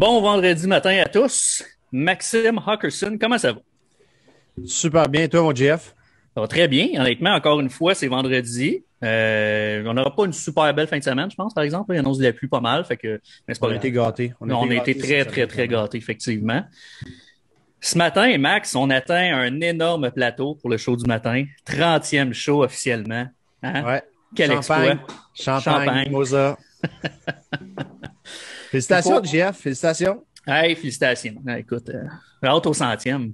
Bon vendredi matin à tous. Maxime Hawkerson, comment ça va? Super bien, toi, mon Jeff. Ça va très bien. Honnêtement, encore une fois, c'est vendredi. On n'aura pas une super belle fin de semaine, je pense, par exemple. Il annonce de la pluie pas mal, mais c'est pas On a été grave. gâtés. On a été On a été gâtés cette très, très, semaine, très quand même. gâtés, effectivement. Ce matin, Max, on atteint un énorme plateau pour le show du matin. 30e show officiellement. Hein? Ouais. Quel exploit. Champagne, Champagne. mimosa. Puis Félicitations, pour... Jeff. Félicitations. Hey, félicitations. Écoute, hâte au centième.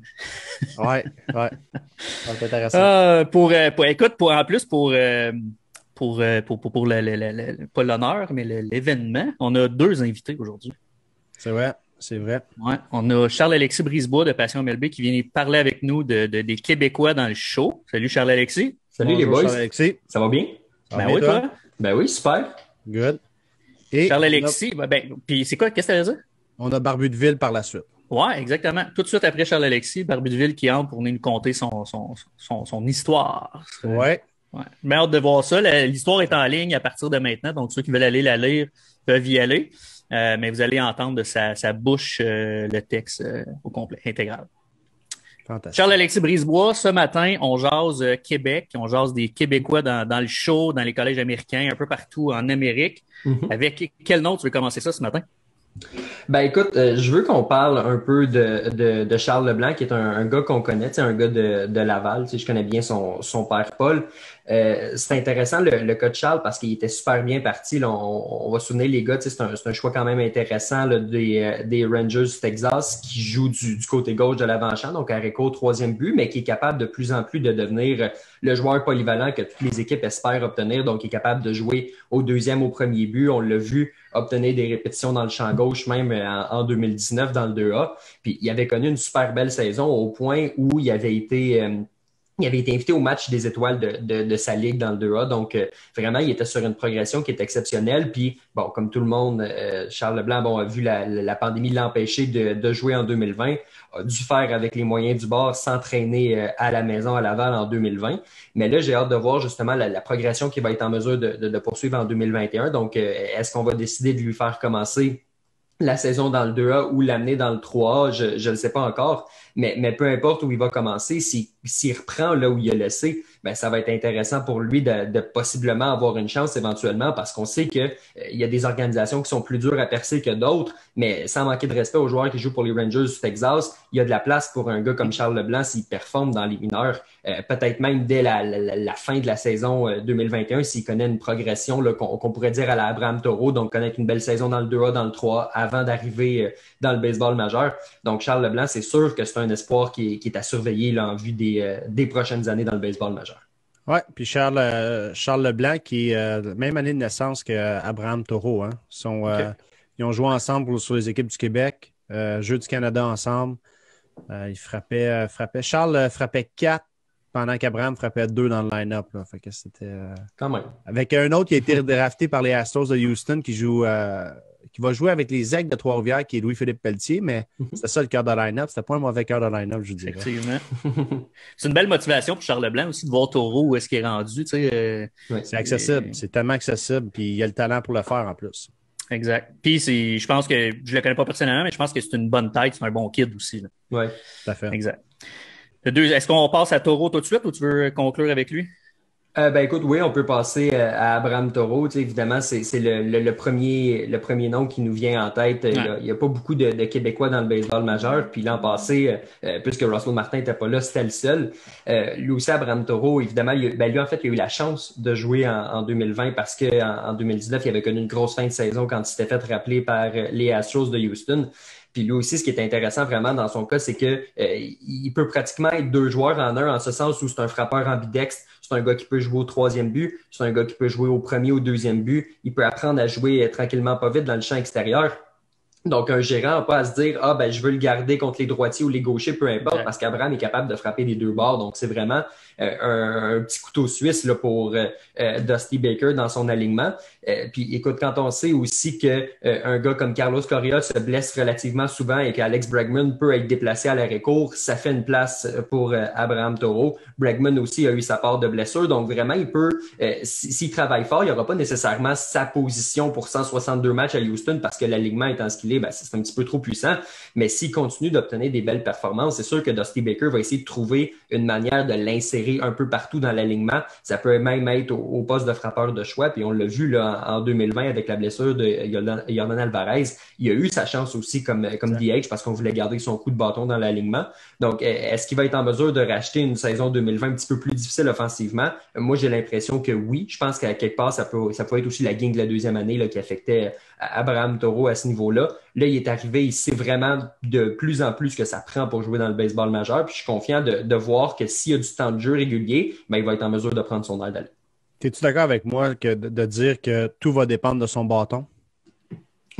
Ouais, ouais. Ça va être intéressant. Écoute, en plus, pour pas l'honneur, mais l'événement, on a deux invités aujourd'hui. C'est vrai, c'est vrai. Ouais, on a Charles-Alexis Brisebois de Passion MLB qui vient parler avec nous des Québécois dans le show. Salut Charles-Alexis. Salut les Bonjour, boys, Charles-Alexis. ça va bien? Ça va Ben bien, oui, toi? toi. Ben oui, super. Good. Et Charles-Alexis, puis c'est quoi, qu'est-ce que tu allais dire? on a Barbu de Ville par la suite. Ouais, exactement. Tout de suite après Charles-Alexis, Barbudeville qui entre pour venir nous conter son histoire. Ouais. Ouais. Mais hâte de voir ça. L'histoire est en ligne à partir de maintenant, donc ceux qui veulent aller la lire peuvent y aller. Mais vous allez entendre de sa bouche le texte au complet, intégral. Fantastique. Charles-Alexis Brisebois, ce matin, on jase Québec, on jase des Québécois dans le show, dans les collèges américains, un peu partout en Amérique. Mhm. Avec quel nom tu veux commencer ça ce matin? Ben écoute, je veux qu'on parle un peu de Charles Leblanc, qui est un gars qu'on connaît, tu sais, un gars de Laval. Tu sais, je connais bien son père Paul. C'est intéressant le cas de Charles parce qu'il était super bien parti. Là, on va se souvenir les gars, tu sais, c'est un choix quand même intéressant là, des Rangers du Texas qui joue du côté gauche de l'avant-champ, donc Areco, troisième but, mais qui est capable de plus en plus de devenir le joueur polyvalent que toutes les équipes espèrent obtenir. Donc, il est capable de jouer au deuxième, au premier but. On l'a vu obtenir des répétitions dans le champ gauche, même en 2019 dans le 2A. Puis, il avait connu une super belle saison au point où il avait été invité au match des étoiles de sa ligue dans le 2A. Donc, vraiment, il était sur une progression qui est exceptionnelle. Puis, bon, comme tout le monde, Charles Leblanc, bon, a vu la pandémie l'empêcher de jouer en 2020, a dû faire avec les moyens du bord, s'entraîner à la maison à Laval en 2020. Mais là, j'ai hâte de voir justement la progression qu'il va être en mesure de poursuivre en 2021. Donc, est-ce qu'on va décider de lui faire commencer la saison dans le 2A ou l'amener dans le 3A, je ne le sais pas encore, mais peu importe où il va commencer, s'il reprend là où il a laissé, ben ça va être intéressant pour lui de possiblement avoir une chance éventuellement parce qu'on sait que il y a des organisations qui sont plus dures à percer que d'autres, mais sans manquer de respect aux joueurs qui jouent pour les Rangers du Texas, il y a de la place pour un gars comme Charles Leblanc s'il performe dans les mineurs, peut-être même dès la fin de la saison 2021 s'il connaît une progression là, qu'on pourrait dire à la Abraham Taureau, donc connaître une belle saison dans le 2A, dans le 3A avant d'arriver dans le baseball majeur. Donc Charles Leblanc, c'est sûr que c'est un espoir qui est à surveiller là, en vue des prochaines années dans le baseball majeur. Ouais, puis Charles Leblanc, qui est même année de naissance qu'Abraham Taureau. Hein. OK. Ils ont joué ensemble sur les équipes du Québec, Jeux du Canada ensemble. Ils frappaient. Charles frappait 4 pendant qu'Abraham frappait 2 dans le line-up. Là. Fait que c'était Quand même. avec un autre qui a été drafté par les Astros de Houston qui va jouer avec les Aigles de Trois-Rivières, qui est Louis-Philippe Pelletier, mais c'était ça le cœur de line-up. C'était pas un mauvais cœur de line-up, je dirais. Effectivement. C'est une belle motivation pour Charles Leblanc aussi de voir Taureau où est-ce qu'il est rendu. Tu sais, Oui. C'est accessible, c'est tellement accessible, puis il a le talent pour le faire en plus. exact. Puis je pense que je le connais pas personnellement, mais je pense que c'est une bonne tête, c'est un bon kid aussi. Là. Ouais. Tout à fait. Exact. Est-ce qu'on passe à Taureau tout de suite ou tu veux conclure avec lui? Ben écoute, oui, on peut passer à Abraham Taureau. Tu sais, évidemment, c'est le premier nom qui nous vient en tête. Ouais. Il y a pas beaucoup de Québécois dans le baseball majeur. Puis l'an passé, puisque Russell Martin n'était pas là, c'était le seul. Lui aussi, Abraham Taureau, évidemment, lui, en fait, il a eu la chance de jouer en 2020 parce qu'en 2019, il avait connu une grosse fin de saison quand il s'était fait rappeler par les Astros de Houston. Puis lui aussi, ce qui est intéressant vraiment dans son cas, c'est que il peut pratiquement être deux joueurs en un, en ce sens où c'est un frappeur ambidextre, c'est un gars qui peut jouer au troisième but, c'est un gars qui peut jouer au premier, au deuxième but. Il peut apprendre à jouer tranquillement pas vite dans le champ extérieur. Donc, un gérant n'a pas à se dire « Ah, ben, je veux le garder contre les droitiers ou les gauchers, peu importe, Exact. parce qu'Abraham est capable de frapper des deux bords. » Donc, c'est vraiment un petit couteau suisse là, pour Dusty Baker dans son alignement. Puis, écoute, quand on sait aussi que un gars comme Carlos Correa se blesse relativement souvent et qu'Alex Bregman peut être déplacé à l'arrêt-court, ça fait une place pour Abraham Taureau. Bregman aussi a eu sa part de blessure. Donc, vraiment, il peut, s'il travaille fort, il n'y aura pas nécessairement sa position pour 162 matchs à Houston parce que l'alignement est en ce qu'il filet, ben, c'est un petit peu trop puissant. Mais s'il continue d'obtenir des belles performances, c'est sûr que Dusty Baker va essayer de trouver une manière de l'insérer un peu partout dans l'alignement. Ça peut même être au poste de frappeur de choix. Puis on l'a vu là, en 2020 avec la blessure de Yordan Alvarez. Il a eu sa chance aussi comme DH parce qu'on voulait garder son coup de bâton dans l'alignement. Donc, est-ce qu'il va être en mesure de racheter une saison 2020 un petit peu plus difficile offensivement? Moi, j'ai l'impression que oui. Je pense qu'à quelque part, ça peut être aussi la gang de la deuxième année là, qui affectait Abraham Toro à ce niveau-là. Là, il est arrivé, il sait vraiment de plus en plus ce que ça prend pour jouer dans le baseball majeur. Puis je suis confiant de voir que s'il y a du temps de jeu régulier, ben, il va être en mesure de prendre son aide d'aller. Es-tu d'accord avec moi que de dire que tout va dépendre de son bâton?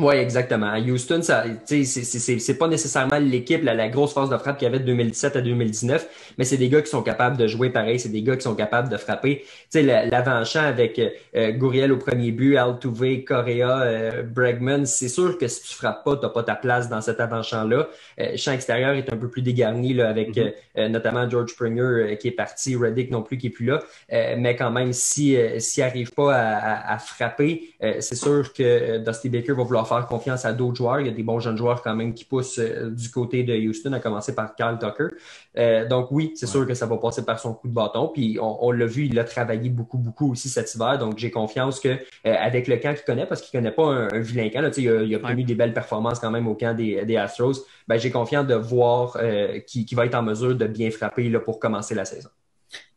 Oui, exactement. À Houston, ça, c'est pas nécessairement l'équipe, la grosse force de frappe qu'il y avait de 2017 à 2019, mais c'est des gars qui sont capables de jouer pareil, c'est des gars qui sont capables de frapper. Tu sais, l'avant-champ avec Gurriel au premier but, Altuve, Correa, Bregman, c'est sûr que si tu frappes pas, t'as pas ta place dans cet avant-champ-là. Champ extérieur est un peu plus dégarni là, avec notamment George Springer qui est parti, Reddick non plus qui est plus là, mais quand même, s'il arrive pas à frapper, c'est sûr que Dusty Baker va vouloir faire confiance à d'autres joueurs. Il y a des bons jeunes joueurs quand même qui poussent du côté de Houston, à commencer par Kyle Tucker. Donc oui, c'est sûr que ça va passer par son coup de bâton. Puis on l'a vu, il a travaillé beaucoup aussi cet hiver. Donc j'ai confiance que avec le camp qu'il connaît, parce qu'il connaît pas un vilain camp, là, il a obtenu des belles performances quand même au camp des Astros. Ben, j'ai confiance de voir qu'il va être en mesure de bien frapper là, pour commencer la saison.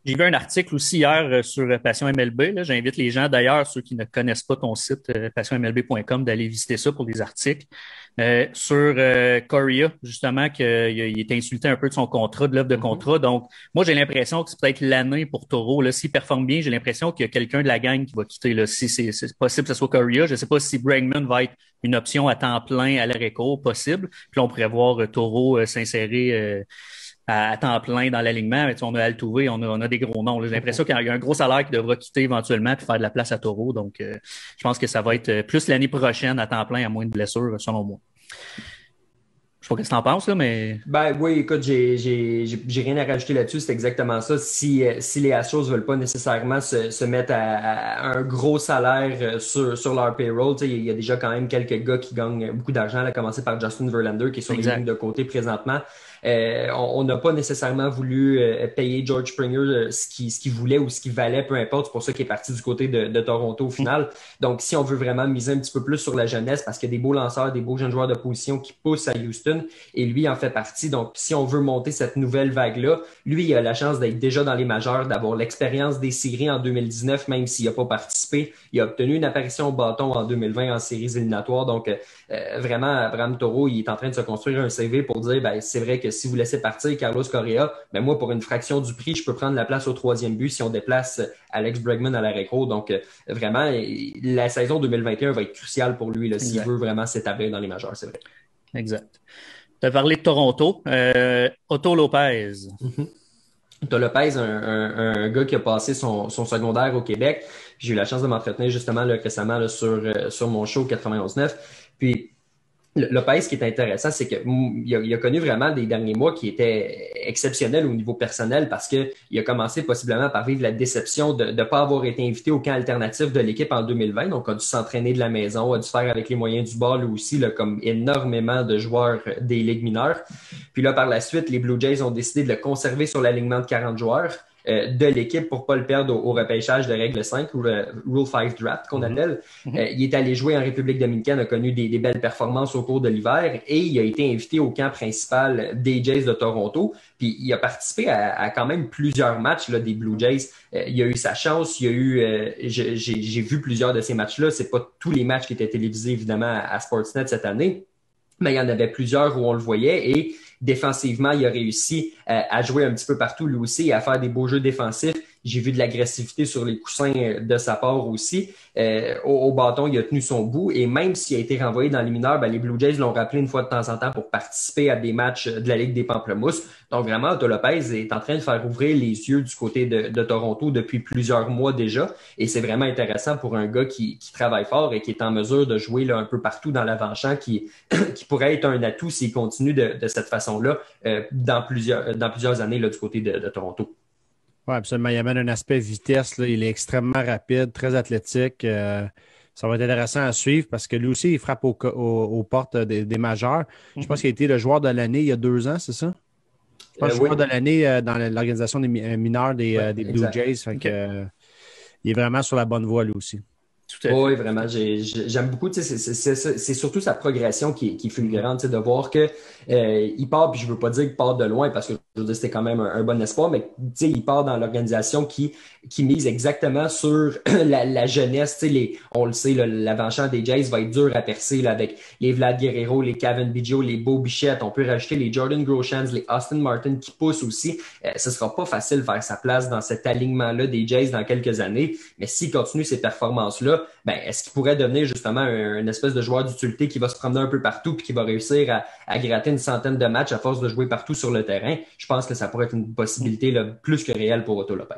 J'ai vu un article aussi hier sur Passion MLB. Là. J'invite les gens, d'ailleurs, ceux qui ne connaissent pas ton site, passionmlb.com, d'aller visiter ça pour des articles. Sur Correa, justement, qu'il est insulté un peu de son contrat, de l'offre de contrat. Donc, moi, j'ai l'impression que c'est peut-être l'année pour Toro. Là, s'il performe bien, j'ai l'impression qu'il y a quelqu'un de la gang qui va quitter. Là. Si c'est possible que ce soit Correa, je ne sais pas si Bregman va être une option à temps plein à l'arrêt-court possible. Puis là, on pourrait voir Toro s'insérer à temps plein dans l'alignement. On a Altuve, on a des gros noms. J'ai l'impression qu'il y a un gros salaire qui devra quitter éventuellement puis faire de la place à Toro. Donc, je pense que ça va être plus l'année prochaine à temps plein, à moins de blessures, selon moi. Je sais pas ce que tu en penses, là, mais... Ben oui, écoute, j'ai rien à rajouter là-dessus, c'est exactement ça. Si les Astros veulent pas nécessairement se mettre à un gros salaire sur leur payroll, il y a déjà quand même quelques gars qui gagnent beaucoup d'argent, à commencer par Justin Verlander, qui est sur les lignes de côté présentement. On n'a pas nécessairement voulu payer George Springer ce qu'il voulait ou ce qu'il valait, peu importe. C'est pour ça qu'il est parti du côté de Toronto au final. Donc, si on veut vraiment miser un petit peu plus sur la jeunesse, parce qu'il y a des beaux lanceurs, des beaux jeunes joueurs de position qui poussent à Houston, et lui en fait partie. Donc, si on veut monter cette nouvelle vague-là, lui, il a la chance d'être déjà dans les majeurs, d'avoir l'expérience des séries en 2019, même s'il n'a pas participé. Il a obtenu une apparition au bâton en 2020 en séries éliminatoires. Donc, vraiment, Abraham Toro, il est en train de se construire un CV pour dire, ben, c'est vrai que si vous laissez partir Carlos Correa, ben moi, pour une fraction du prix, je peux prendre la place au troisième but si on déplace Alex Bregman à l'arrêt-court. Donc, vraiment, la saison 2021 va être cruciale pour lui s'il veut vraiment s'établir dans les majeurs, c'est vrai. Exact. Tu as parlé de Toronto. Otto Lopez. Otto Lopez, un gars qui a passé son secondaire au Québec. J'ai eu la chance de m'entretenir justement là, récemment là, sur mon show 91.9. Puis, Lopez, ce qui est intéressant, c'est qu'il a connu vraiment des derniers mois qui étaient exceptionnels au niveau personnel parce que il a commencé possiblement par vivre la déception de ne pas avoir été invité au camp alternatif de l'équipe en 2020. Donc, a dû s'entraîner de la maison, a dû faire avec les moyens du bord, lui aussi, là, comme énormément de joueurs des ligues mineures. Puis là, par la suite, les Blue Jays ont décidé de le conserver sur l'alignement de 40 joueurs. De l'équipe pour pas le perdre au repêchage de règle 5 ou le Rule 5 Draft qu'on appelle. Il est allé jouer en République dominicaine, a connu des belles performances au cours de l'hiver et il a été invité au camp principal des Jays de Toronto. Puis il a participé à quand même plusieurs matchs là, des Blue Jays. Il a eu sa chance, il y a eu j'ai vu plusieurs de ces matchs-là. C'est pas tous les matchs qui étaient télévisés évidemment à Sportsnet cette année, mais il y en avait plusieurs où on le voyait et défensivement, il a réussi à jouer un petit peu partout lui aussi et à faire des beaux jeux défensifs. J'ai vu de l'agressivité sur les coussins de sa part aussi. Au bâton, il a tenu son bout et même s'il a été renvoyé dans les mineurs, ben, les Blue Jays l'ont rappelé une fois de temps en temps pour participer à des matchs de la Ligue des Pamplemousses. Donc vraiment, Otto Lopez est en train de faire ouvrir les yeux du côté de Toronto depuis plusieurs mois déjà et c'est vraiment intéressant pour un gars qui travaille fort et qui est en mesure de jouer là, un peu partout dans l'avant-champ qui pourrait être un atout s'il continue de cette façon-là dans plusieurs années là, du côté de Toronto. Oui, absolument. Il amène un aspect vitesse. Là. Il est extrêmement rapide, très athlétique. Ça va être intéressant à suivre parce que lui aussi, il frappe aux portes des majeurs. Je pense qu'il a été le joueur de l'année il y a 2 ans, c'est ça? Je pense Oui, joueur de l'année dans l'organisation des mineurs des Blue exact. Jays. Fait que, il est vraiment sur la bonne voie, lui aussi. Tout à Oui, fait. vraiment. J'aime beaucoup. Tu sais, c'est surtout sa progression qui est fulgurante, tu sais, de voir que il part, puis je veux pas dire qu'il part de loin, parce que je veux dire, c'était quand même un bon espoir, mais tu sais, il part dans l'organisation qui mise exactement sur la jeunesse. Tu sais, on le sait, l'avant-champ des Jays va être dur à percer là, avec les Vlad Guerrero, les Cavan Biggio, les Bo Bichette. On peut rajouter les Jordan Groshans, les Austin Martin qui poussent aussi. Ce sera pas facile de faire sa place dans cet alignement-là des Jays dans quelques années, mais s'il continue ces performances-là, ben, est-ce qu'il pourrait devenir justement une espèce de joueur d'utilité qui va se promener un peu partout puis qui va réussir à gratter une centaine de matchs à force de jouer partout sur le terrain? Je pense que ça pourrait être une possibilité là, plus que réelle pour Otto Lopez.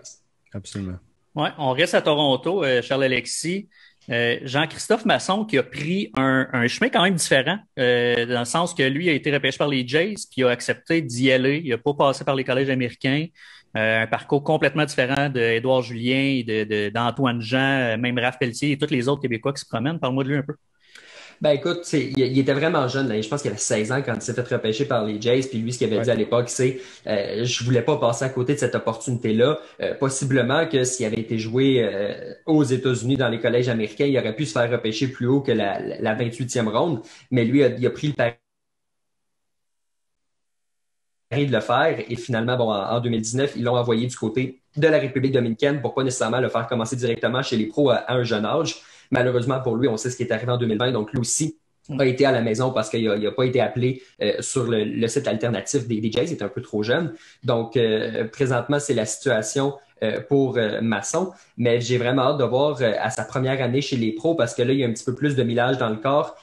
Absolument. Ouais, on reste à Toronto, Charles-Alexis. Jean-Christophe Masson qui a pris un chemin quand même différent, dans le sens que lui a été repêché par les Jays, puis il a accepté d'y aller. Il n'a pas passé par les collèges américains. Un parcours complètement différent d'Édouard Julien, d'Antoine Jean, même Raph Pelletier et tous les autres Québécois qui se promènent. Parle-moi de lui un peu. Ben écoute, il était vraiment jeune. Là. Je pense qu'il avait 16 ans quand il s'est fait repêcher par les Jays. Puis lui, ce qu'il avait dit à l'époque, c'est je voulais pas passer à côté de cette opportunité-là. Possiblement que s'il avait été joué aux États-Unis dans les collèges américains, il aurait pu se faire repêcher plus haut que la 28e ronde. Mais lui, il a pris le pari de le faire. Et finalement, bon, en 2019, ils l'ont envoyé du côté de la République dominicaine pour pas nécessairement le faire commencer directement chez les pros à un jeune âge. Malheureusement pour lui, on sait ce qui est arrivé en 2020. Donc lui aussi a été à la maison parce qu'il n'a pas été appelé sur le site alternatif des Jays. Il était un peu trop jeune. Donc présentement, c'est la situation pour Masson. Mais j'ai vraiment hâte de voir à sa première année chez les pros parce que là, il y a un petit peu plus de millage dans le corps.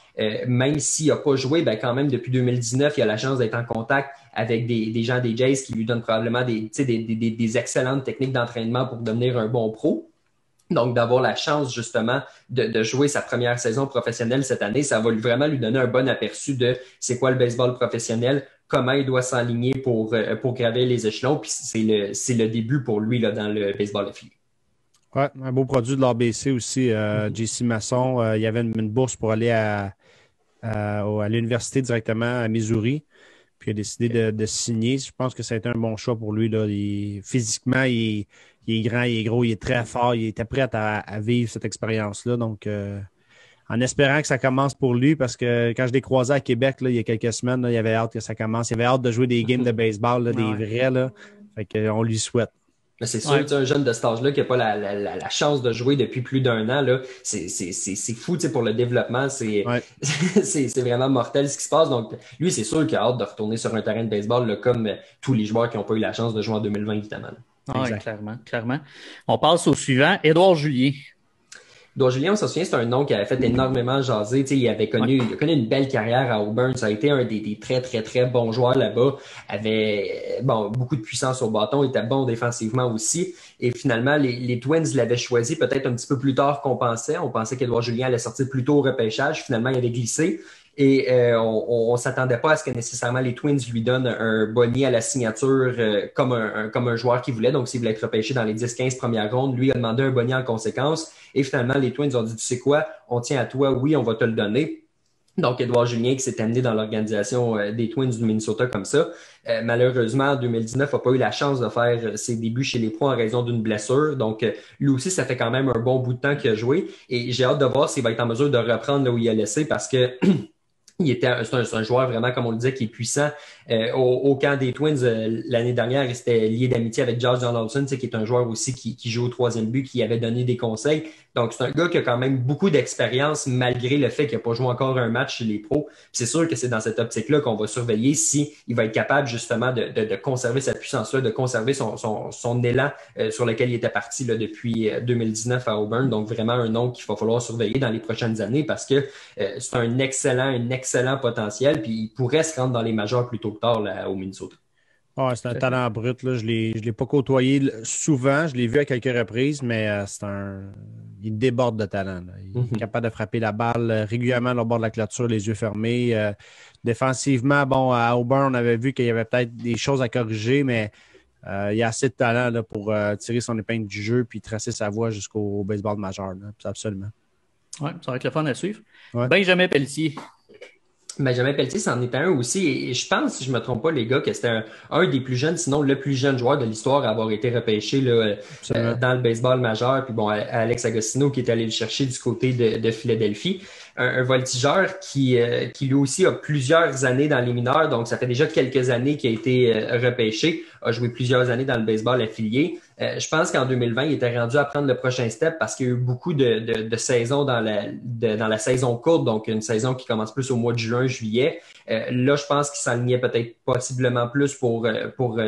Même s'il n'a pas joué, ben quand même, depuis 2019, il a la chance d'être en contact avec des gens des Jays qui lui donnent probablement des excellentes techniques d'entraînement pour devenir un bon pro. Donc, d'avoir la chance, justement, de jouer sa première saison professionnelle cette année, ça va vraiment lui donner un bon aperçu de c'est quoi le baseball professionnel, comment il doit s'enligner pour gravir les échelons. Puis c'est le début pour lui là, dans le baseball affilié. Ouais, un beau produit de l'ABC aussi, JC Masson. Il y avait une bourse pour aller à l'université directement à Missouri. Puis il a décidé de signer. Je pense que ça a été un bon choix pour lui. Là. Physiquement, il est grand, il est gros, il est très fort. Il était prêt à vivre cette expérience-là. Donc, en espérant que ça commence pour lui, parce que quand je l'ai croisé à Québec là, il y a quelques semaines, là, il avait hâte que ça commence. Il avait hâte de jouer des games de baseball, là, des vrais. Là. Fait qu'on lui souhaite. Mais c'est sûr, un jeune de cet âge-là qui n'a pas la chance de jouer depuis plus d'1 an, là, c'est fou pour le développement. C'est vraiment mortel ce qui se passe. Donc, lui, c'est sûr qu'il a hâte de retourner sur un terrain de baseball là, comme tous les joueurs qui n'ont pas eu la chance de jouer en 2020, évidemment. Ah, ouais, clairement. On passe au suivant, Édouard Julien. Donc, Julien, on se souvient, c'est un nom qui avait fait énormément jaser. Il a connu une belle carrière à Auburn. Ça a été un des très, très, très bons joueurs là-bas. Avait beaucoup de puissance au bâton, était bon défensivement aussi. Et finalement, les Twins l'avaient choisi peut-être un petit peu plus tard qu'on pensait. On pensait qu'Édouard Julien allait sortir plus tôt au repêchage. Finalement, il avait glissé. Et on s'attendait pas à ce que nécessairement les Twins lui donnent un boni à la signature comme un joueur qu'il voulait. Donc, s'il voulait être repêché dans les 10-15 premières rondes, lui a demandé un boni en conséquence. Et finalement, les Twins ont dit, tu sais quoi, on tient à toi, oui, on va te le donner. Donc, Édouard Julien qui s'est amené dans l'organisation des Twins du Minnesota comme ça. Malheureusement, en 2019, n'a pas eu la chance de faire ses débuts chez les pros en raison d'une blessure. Donc, lui aussi, ça fait quand même un bon bout de temps qu'il a joué. Et j'ai hâte de voir s'il va être en mesure de reprendre là où il a laissé parce que c'est un joueur vraiment, comme on le disait, qui est puissant. Au camp des Twins, l'année dernière, il s'était lié d'amitié avec Josh Donaldson, qui est un joueur aussi qui joue au troisième but, qui avait donné des conseils. Donc, c'est un gars qui a quand même beaucoup d'expérience, malgré le fait qu'il n'a pas joué encore un match chez les pros. Puis c'est sûr que c'est dans cette optique-là qu'on va surveiller si il va être capable justement de conserver cette puissance-là, de conserver son élan sur lequel il était parti là, depuis 2019 à Auburn. Donc, vraiment un nom qu'il va falloir surveiller dans les prochaines années parce que c'est un excellent potentiel. Puis il pourrait se rendre dans les majors plus tôt que tard là, au Minnesota. Ouais, c'est un talent brut. Là. Je l'ai pas côtoyé souvent. Je l'ai vu à quelques reprises, mais il déborde de talent. Là. Il est capable de frapper la balle régulièrement au bord de la clôture, les yeux fermés. Défensivement, à Auburn, on avait vu qu'il y avait peut-être des choses à corriger, mais il y a assez de talent là, pour tirer son épingle du jeu puis tracer sa voie jusqu'au baseball majeur. Là. Absolument. Ouais, ça va être le fun à suivre. Ouais. Benjamin Pelletier. Benjamin Pelletier, c'en était un aussi. Et je pense, si je me trompe pas, les gars, que c'était un des plus jeunes, sinon le plus jeune joueur de l'histoire à avoir été repêché là, Absolument. dans le baseball majeur. Puis bon, Alex Agostino qui est allé le chercher du côté de Philadelphie. Un voltigeur qui lui aussi a plusieurs années dans les mineurs. Donc, ça fait déjà quelques années qu'il a été repêché. A joué plusieurs années dans le baseball affilié. Je pense qu'en 2020, il était rendu à prendre le prochain step parce qu'il y a eu beaucoup de saisons dans la saison courte, donc une saison qui commence plus au mois de juin, juillet. Là, je pense qu'il s'alignait peut-être possiblement plus pour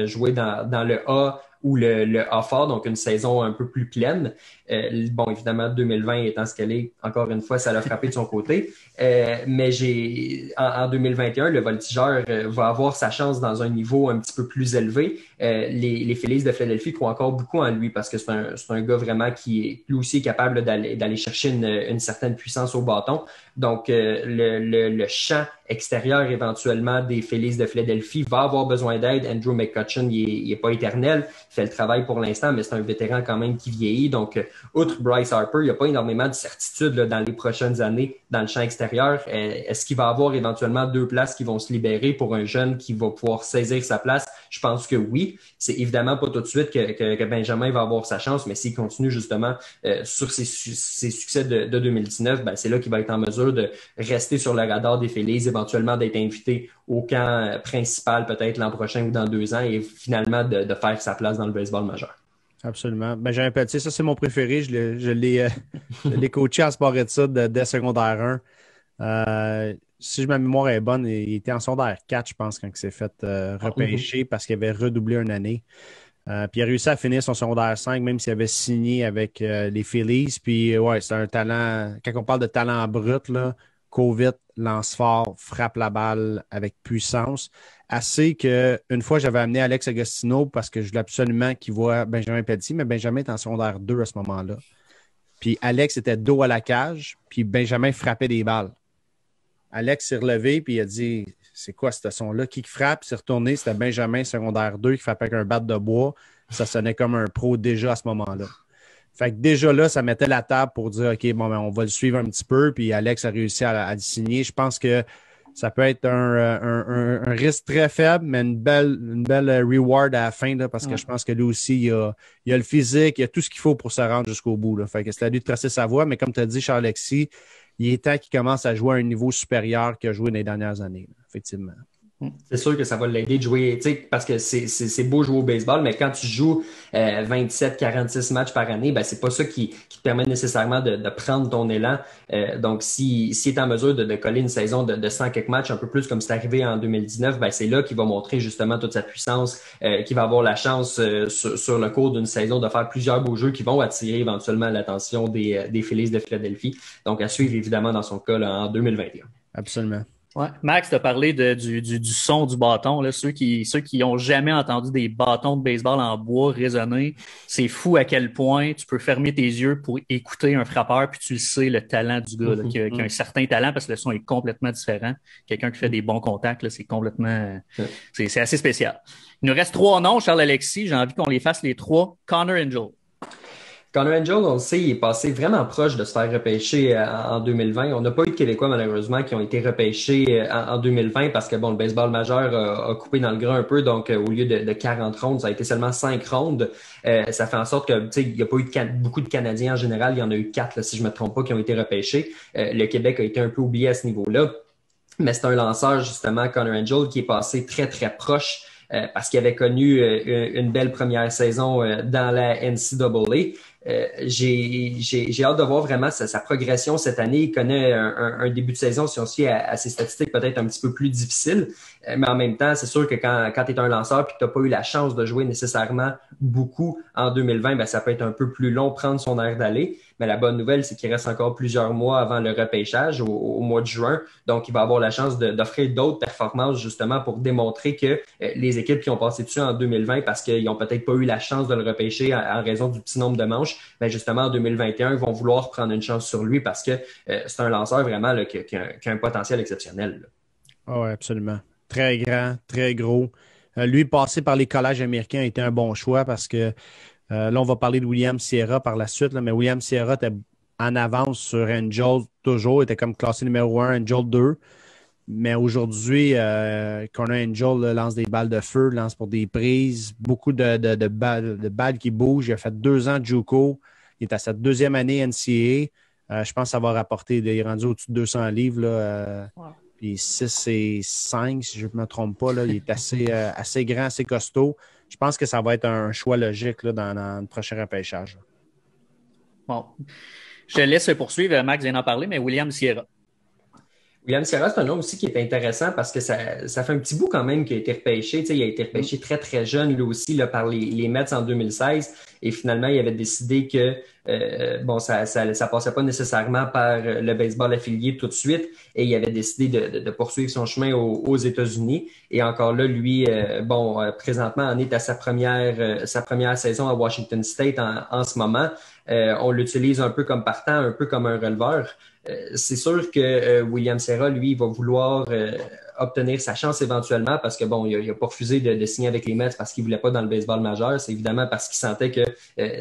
jouer dans le A ou le A fort, donc une saison un peu plus pleine. Bon, évidemment, 2020 étant ce qu'elle est, encore une fois, ça l'a frappé de son côté. Mais en 2021, le voltigeur va avoir sa chance dans un niveau un petit peu plus élevé. Les Phillies de Philadelphie croient encore beaucoup en lui parce que c'est un gars vraiment qui est lui aussi capable d'aller chercher une certaine puissance au bâton. Donc, le champ extérieur éventuellement des Phillies de Philadelphie va avoir besoin d'aide. Andrew McCutchen, il est pas éternel, il fait le travail pour l'instant, mais c'est un vétéran quand même qui vieillit. Donc, outre Bryce Harper, il n'y a pas énormément de certitude là, dans les prochaines années dans le champ extérieur. Est-ce qu'il va avoir éventuellement 2 places qui vont se libérer pour un jeune qui va pouvoir saisir sa place? Je pense que oui. C'est évidemment pas tout de suite que Benjamin va avoir sa chance, mais s'il continue justement sur ses succès de 2019, ben, c'est là qu'il va être en mesure de rester sur le radar des Phillies, éventuellement d'être invité au camp principal peut-être l'an prochain ou dans 2 ans et finalement de faire sa place dans le baseball majeur. Absolument. Benjamin Pelletier, ça c'est mon préféré. Je l'ai coaché en sport études dès secondaire 1. Si ma mémoire est bonne, il était en secondaire 4, je pense, quand il s'est fait repêcher parce qu'il avait redoublé une année. Puis il a réussi à finir son secondaire 5, même s'il avait signé avec les Phillies. Puis ouais, c'est un talent. Quand on parle de talent brut, là, court vite, lance fort, frappe la balle avec puissance. Assez que une fois, j'avais amené Alex Agostino parce que je voulais absolument qu'il voit Benjamin Pelletier, mais Benjamin était en secondaire 2 à ce moment-là. Puis Alex était dos à la cage, puis Benjamin frappait des balles. Alex s'est relevé, puis il a dit c'est quoi ce son-là? Qui frappe? Il s'est retourné, c'était Benjamin, secondaire 2, qui frappait avec un bat de bois. Ça sonnait comme un pro déjà à ce moment-là. Fait que déjà là, ça mettait la table pour dire OK, bon, ben, on va le suivre un petit peu, puis Alex a réussi à le signer. Je pense que ça peut être un risque très faible, mais une belle reward à la fin, là, parce que je pense que lui aussi, il a le physique, il a tout ce qu'il faut pour se rendre jusqu'au bout. Là. Fait que c'est à lui de tracer sa voie, mais comme tu as dit, Charles-Alexis, il est temps qu'il commence à jouer à un niveau supérieur qu'il a joué dans les dernières années, là, effectivement. C'est sûr que ça va l'aider de jouer, tu sais, parce que c'est beau jouer au baseball, mais quand tu joues 27-46 matchs par année, ben c'est pas ça qui te permet nécessairement de prendre ton élan. Donc, s'il est en mesure de coller une saison de 100 quelques matchs, un peu plus comme c'est arrivé en 2019, ben c'est là qu'il va montrer justement toute sa puissance, qu'il va avoir la chance sur le cours d'une saison de faire plusieurs beaux jeux qui vont attirer éventuellement l'attention des Phillies de Philadelphie. Donc, à suivre évidemment dans son cas là, en 2021. Absolument. Ouais. Max, tu as parlé du son du bâton. Là. Ceux qui ont jamais entendu des bâtons de baseball en bois résonner, c'est fou à quel point tu peux fermer tes yeux pour écouter un frappeur, puis tu le sais, le talent du gars, là, qui a un certain talent, parce que le son est complètement différent. Quelqu'un qui fait des bons contacts, là, c'est complètement... C'est assez spécial. Il nous reste 3 noms, Charles-Alexis. J'ai envie qu'on les fasse les 3. Connor Angel. Connor Angel, on le sait, il est passé vraiment proche de se faire repêcher en 2020. On n'a pas eu de Québécois, malheureusement, qui ont été repêchés en 2020 parce que, bon, le baseball majeur a coupé dans le gras un peu. Donc, au lieu de 40 rondes, ça a été seulement 5 rondes. Ça fait en sorte que, tu sais, il n'y a pas eu beaucoup de Canadiens en général. Il y en a eu 4, là, si je me trompe pas, qui ont été repêchés. Le Québec a été un peu oublié à ce niveau-là. Mais c'est un lanceur, justement, Connor Angel, qui est passé très, très proche parce qu'il avait connu une belle première saison dans la NCAA. J'ai hâte de voir vraiment sa progression cette année. Il connaît un début de saison, si on se fie à ses statistiques, peut-être un petit peu plus difficile. Mais en même temps, c'est sûr que quand tu es un lanceur et que tu n'as pas eu la chance de jouer nécessairement beaucoup en 2020, ben, ça peut être un peu plus long prendre son air d'aller. Mais la bonne nouvelle, c'est qu'il reste encore plusieurs mois avant le repêchage, au mois de juin. Donc, il va avoir la chance d'offrir d'autres performances justement pour démontrer que les équipes qui ont passé dessus en 2020 parce qu'ils n'ont peut-être pas eu la chance de le repêcher en raison du petit nombre de manches, ben justement en 2021, ils vont vouloir prendre une chance sur lui parce que c'est un lanceur vraiment là, qui a un potentiel exceptionnel. Oui, absolument. Très grand, très gros. Lui, passer par les collèges américains a été un bon choix parce que là, on va parler de William Sierra par la suite, là, mais William Sierra était en avance sur Angel toujours, était comme classé numéro 1, Angel 2. Mais aujourd'hui, Corner Angel là, lance des balles de feu, lance pour des prises, beaucoup de balles qui bougent. Il a fait 2 ans de JUCO. Il est à sa 2e année NCAA. Je pense que ça va rapporter. Il est rendu au-dessus de 200 livres. Là, Wow. puis 6 et 5, si je ne me trompe pas. Là, il est assez grand, assez costaud. Je pense que ça va être un choix logique là, dans le prochain repêchage. Bon. Je te laisse poursuivre. Max vient d'en parler, mais William Sierra. William Sierra, c'est un nom aussi qui est intéressant parce que ça fait un petit bout quand même qu'il a été repêché. Tu sais, il a été repêché très, très jeune, lui aussi, là, par les Mets en 2016. Et finalement, il avait décidé que ça passait pas nécessairement par le baseball affilié tout de suite. Et il avait décidé de poursuivre son chemin aux États-Unis. Et encore là, lui, présentement, en est à sa première saison à Washington State en ce moment. On l'utilise un peu comme partant, un peu comme un releveur. C'est sûr que William Sierra, lui, il va vouloir obtenir sa chance éventuellement parce que il a pas refusé de signer avec les Mets parce qu'il voulait pas dans le baseball majeur. C'est évidemment parce qu'il sentait que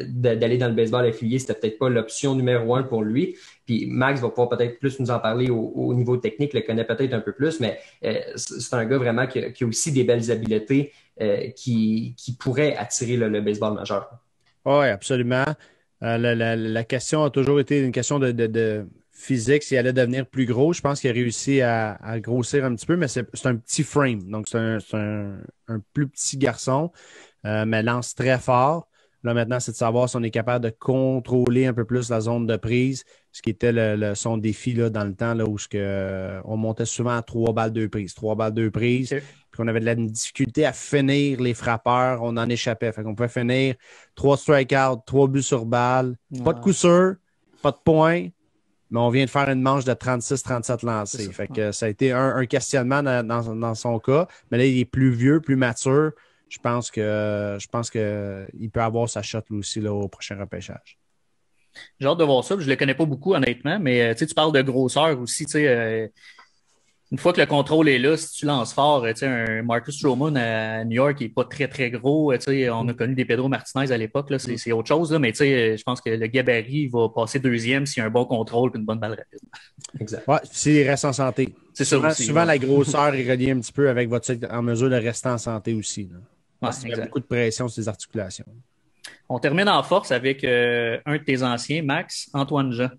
d'aller dans le baseball affilié, c'était peut-être pas l'option numéro 1 pour lui. Puis Max va pouvoir peut-être plus nous en parler au niveau technique, le connaît peut-être un peu plus, mais c'est un gars vraiment qui a aussi des belles habiletés qui pourraient attirer le baseball majeur. Oui, absolument. La question a toujours été une question de physique, s'il allait devenir plus gros. Je pense qu'il a réussi à grossir un petit peu, mais c'est un petit frame. Donc, c'est un plus petit garçon, mais lance très fort. Là, maintenant, c'est de savoir si on est capable de contrôler un peu plus la zone de prise, ce qui était son défi là, dans le temps là, où on montait souvent à 3 balles 2 prises. 3 balles 2 prises. Okay. Puis on avait de la difficulté à finir les frappeurs. On en échappait. Fait qu'on pouvait finir 3 strikeouts, 3 buts sur balle. Ouais. Pas de coup sûr, pas de points. Mais on vient de faire une manche de 36-37 lancés. Fait que ça a été un questionnement dans son cas. Mais là, il est plus vieux, plus mature. Je pense que il peut avoir sa shot lui aussi là, au prochain repêchage. J'ai hâte de voir ça. Je ne le connais pas beaucoup, honnêtement, mais tu parles de grosseur aussi. Une fois que le contrôle est là, si tu lances fort, un Marcus Stroman à New York, il n'est pas très, très gros. On a connu des Pedro Martinez à l'époque. Là, c'est autre chose, là, mais je pense que le gabarit va passer 2e s'il y a un bon contrôle et une bonne balle rapide. Exact. Ouais, s'il reste en santé. C'est ça aussi. Souvent, la grosseur est reliée un petit peu avec votre en mesure de rester en santé aussi. Là. Parce qu'il y a beaucoup de pression sur les articulations. On termine en force avec un de tes anciens, Max, Antoine Jean.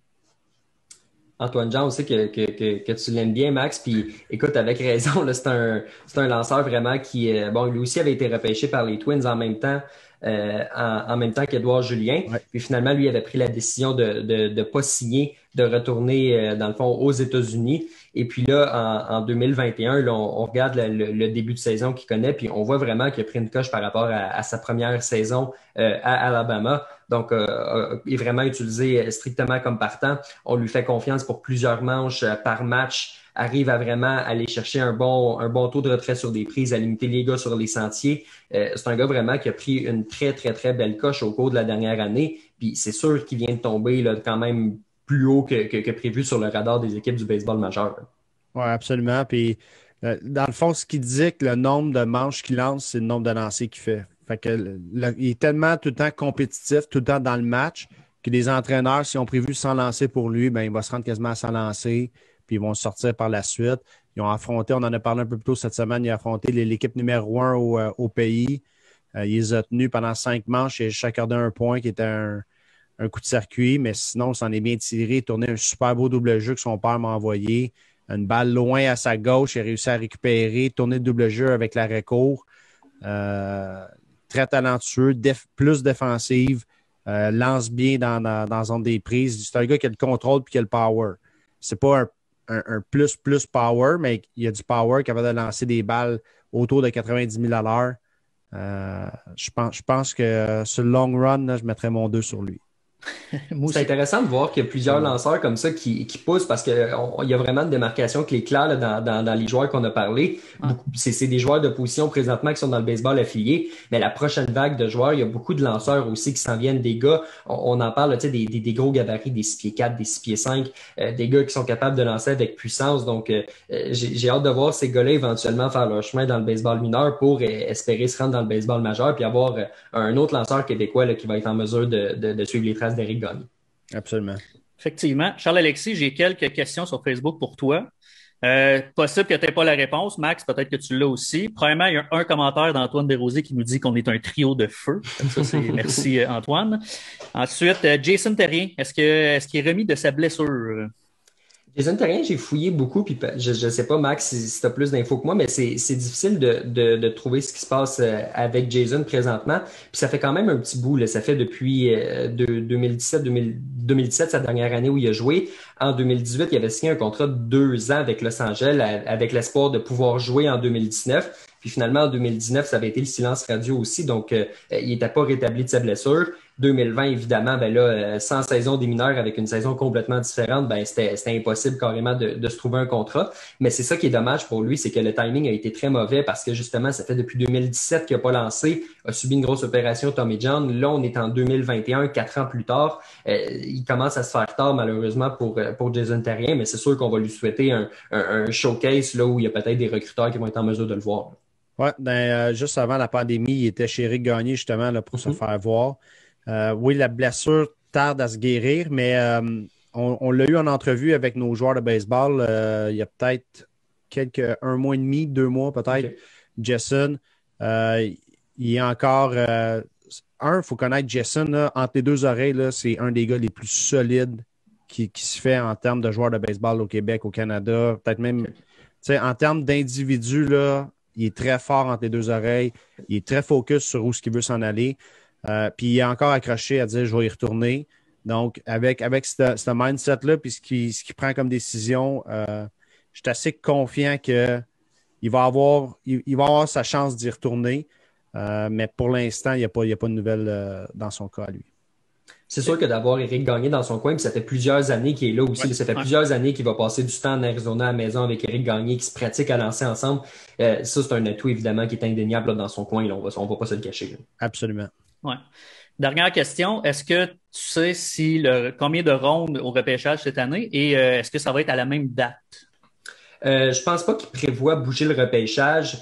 Antoine Jean aussi que tu l'aimes bien, Max. Puis écoute, avec raison, là, c'est un lanceur vraiment qui, lui aussi avait été repêché par les Twins en même temps. En même temps qu'Édouard Julien. Ouais. Puis finalement, lui avait pris la décision de pas signer, de retourner, dans le fond, aux États-Unis. Et puis là, en 2021, là, on regarde le début de saison qu'il connaît, puis on voit vraiment qu'il a pris une coche par rapport à sa première saison à Alabama. Donc, il est vraiment utilisé strictement comme partant. On lui fait confiance pour plusieurs manches par match, arrive à vraiment aller chercher un bon taux de retrait sur des prises, à limiter les gars sur les sentiers. C'est un gars vraiment qui a pris une très, très, très belle coche au cours de la dernière année. Puis c'est sûr qu'il vient de tomber là, quand même plus haut que prévu sur le radar des équipes du baseball majeur. Oui, absolument. Puis dans le fond, ce qui dit que le nombre de manches qu'il lance, c'est le nombre de lancers qu'il fait. Fait que il est tellement tout le temps compétitif, tout le temps dans le match, que les entraîneurs, s'ils ont prévu 100 lancers pour lui, ben il va se rendre quasiment à 100 lancers. Puis ils vont sortir par la suite. Ils ont affronté, on en a parlé un peu plus tôt cette semaine, ils ont affronté l'équipe numéro 1 au pays. Ils les ont tenus pendant 5 manches et chacun d'un point qui était un coup de circuit. Mais sinon, on s'en est bien tiré. Tourné un super beau double jeu que son père m'a envoyé. Une balle loin à sa gauche, il a réussi à récupérer, tourner le double jeu avec l'arrêt court. Très talentueux, plus défensive, lance bien dans la zone des prises. C'est un gars qui a le contrôle et qui a le power. C'est pas un plus power, mais il y a du power capable de lancer des balles autour de 90 000 à l'heure. Je pense que sur le long run, là, je mettrais mon 2 sur lui. C'est intéressant de voir qu'il y a plusieurs lanceurs comme ça qui poussent parce qu'il y a vraiment une démarcation qui est claire là, dans les joueurs qu'on a parlé. C'est des joueurs de position présentement qui sont dans le baseball affilié, mais la prochaine vague de joueurs, il y a beaucoup de lanceurs aussi qui s'en viennent, des gars, on en parle, tu sais, des gros gabarits, des 6 pieds 4, des 6 pieds 5, des gars qui sont capables de lancer avec puissance. Donc, j'ai hâte de voir ces gars-là éventuellement faire leur chemin dans le baseball mineur pour espérer se rendre dans le baseball majeur puis avoir un autre lanceur québécois là, qui va être en mesure de suivre les traces d'Éric Gagné. Absolument. Effectivement. Charles-Alexis, j'ai quelques questions sur Facebook pour toi. Possible que tu n'aies pas la réponse. Max, peut-être que tu l'as aussi. Premièrement, il y a un commentaire d'Antoine Desrosiers qui nous dit qu'on est un trio de feu. Ça, c'est merci Antoine. Ensuite, Jason Terrien, est-ce qu'il est remis de sa blessure? Jason Terrien, j'ai fouillé beaucoup, puis je sais pas, Max, si tu as plus d'infos que moi, mais c'est difficile de trouver ce qui se passe avec Jason présentement. Puis ça fait quand même un petit bout, là. Ça fait depuis 2017, sa dernière année où il a joué. En 2018, il avait signé un contrat de 2 ans avec Los Angeles, avec l'espoir de pouvoir jouer en 2019. Puis finalement, en 2019, ça avait été le silence radio aussi, donc il n'était pas rétabli de sa blessure. 2020, évidemment, ben là, sans saison des mineurs, avec une saison complètement différente, ben c'était impossible carrément de se trouver un contrat. Mais c'est ça qui est dommage pour lui, c'est que le timing a été très mauvais parce que justement, ça fait depuis 2017 qu'il n'a pas lancé, a subi une grosse opération Tommy John. Là, on est en 2021, 4 ans plus tard. Il commence à se faire tard, malheureusement, pour Jason Terrien, mais c'est sûr qu'on va lui souhaiter un showcase là où il y a peut-être des recruteurs qui vont être en mesure de le voir. Oui, juste avant la pandémie, il était chez Éric Gagné justement là, pour se faire voir. Oui, la blessure tarde à se guérir, mais on l'a eu en entrevue avec nos joueurs de baseball il y a peut-être un mois et demi, 2 mois peut-être. Okay. Jason, il est encore... il faut connaître Jason, là, entre les deux oreilles, là, c'est un des gars les plus solides qui se fait en termes de joueurs de baseball au Québec, au Canada, peut-être même... En termes d'individus, là, il est très fort entre les deux oreilles. Il est très focus sur où ce qu'il veut s'en aller. Puis il est encore accroché à dire « je vais y retourner ». Donc, avec ce mindset-là, puis ce qu'il prend comme décision, je suis assez confiant qu'il va avoir sa chance d'y retourner. Mais pour l'instant, il n'y a pas de nouvelles dans son cas à lui. C'est sûr que d'avoir Éric Gagné dans son coin, puis ça fait plusieurs années qu'il est là aussi. Ouais, ça fait plusieurs années qu'il va passer du temps en Arizona à la maison avec Éric Gagné, qui se pratique à lancer ensemble. Ça, c'est un atout, évidemment, qui est indéniable là, dans son coin. Là. On va pas se le cacher. Là. Absolument. Ouais. Dernière question. Est-ce que tu sais combien de rondes au repêchage cette année et est-ce que ça va être à la même date? Je pense pas qu'il prévoit bouger le repêchage.